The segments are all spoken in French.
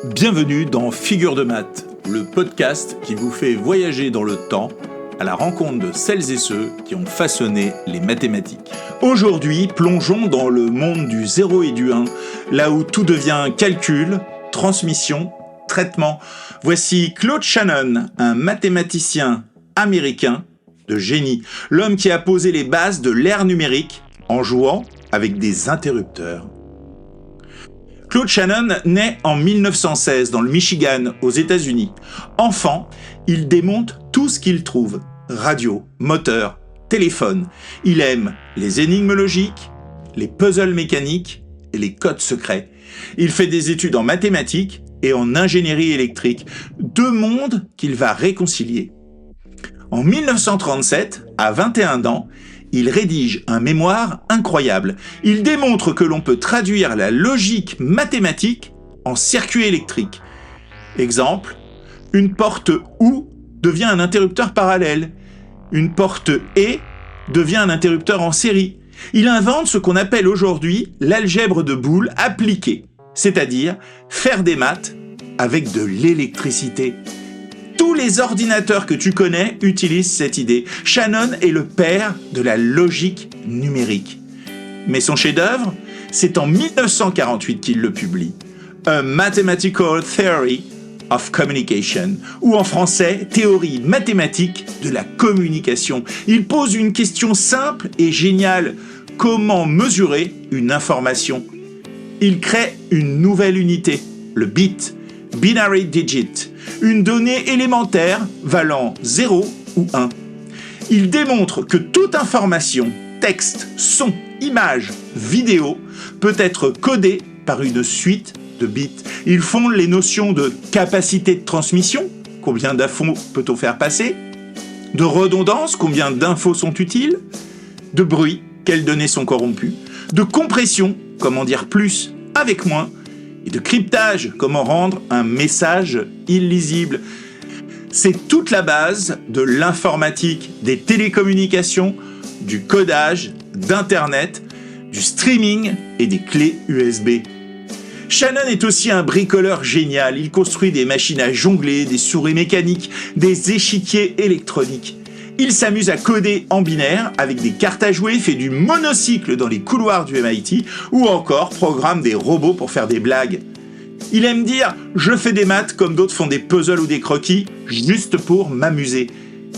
Bienvenue dans Figure de maths, le podcast qui vous fait voyager dans le temps à la rencontre de celles et ceux qui ont façonné les mathématiques. Aujourd'hui, plongeons dans le monde du 0 et du 1, là où tout devient calcul, transmission, traitement. Voici Claude Shannon, un mathématicien américain de génie, l'homme qui a posé les bases de l'ère numérique en jouant avec des interrupteurs. Claude Shannon naît en 1916 dans le Michigan, aux États-Unis. Enfant, il démonte tout ce qu'il trouve. Radio, moteur, téléphone. Il aime les énigmes logiques, les puzzles mécaniques et les codes secrets. Il fait des études en mathématiques et en ingénierie électrique, deux mondes qu'il va réconcilier. En 1937, à 21 ans, il rédige un mémoire incroyable. Il démontre que l'on peut traduire la logique mathématique en circuit électrique. Exemple, une porte OU devient un interrupteur parallèle. Une porte ET devient un interrupteur en série. Il invente ce qu'on appelle aujourd'hui l'algèbre de Boole appliquée, c'est-à-dire faire des maths avec de l'électricité. Tous les ordinateurs que tu connais utilisent cette idée. Shannon est le père de la logique numérique. Mais son chef-d'œuvre, c'est en 1948 qu'il le publie. A Mathematical Theory of Communication, ou en français, théorie mathématique de la communication. Il pose une question simple et géniale. Comment mesurer une information ? Il crée une nouvelle unité, le bit, binary digit, une donnée élémentaire valant 0 ou 1. Il démontre que toute information, texte, son, image, vidéo, peut être codée par une suite de bits. Il fonde les notions de capacité de transmission, combien d'infos peut-on faire passer, de redondance, combien d'infos sont utiles, de bruit, quelles données sont corrompues, de compression, comment dire plus avec moins, et de cryptage, comment rendre un message illisible. C'est toute la base de l'informatique, des télécommunications, du codage, d'Internet, du streaming et des clés USB. Shannon est aussi un bricoleur génial. Il construit des machines à jongler, des souris mécaniques, des échiquiers électroniques. Il s'amuse à coder en binaire avec des cartes à jouer, fait du monocycle dans les couloirs du MIT ou encore programme des robots pour faire des blagues. Il aime dire « je fais des maths comme d'autres font des puzzles ou des croquis, juste pour m'amuser ».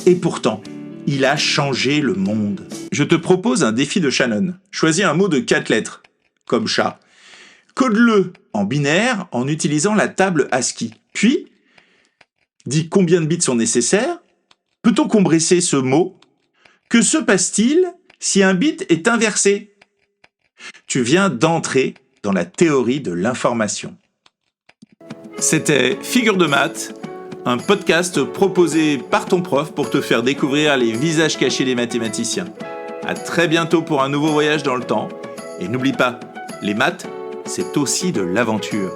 Et pourtant, il a changé le monde. Je te propose un défi de Shannon. Choisis un mot de 4 lettres, comme chat. Code-le en binaire en utilisant la table ASCII. Puis, dis combien de bits sont nécessaires. Peut-on compresser ce mot ? Que se passe-t-il si un bit est inversé ? Tu viens d'entrer dans la théorie de l'information. C'était Figure de maths, un podcast proposé par ton prof pour te faire découvrir les visages cachés des mathématiciens. À très bientôt pour un nouveau voyage dans le temps. Et n'oublie pas, les maths, c'est aussi de l'aventure.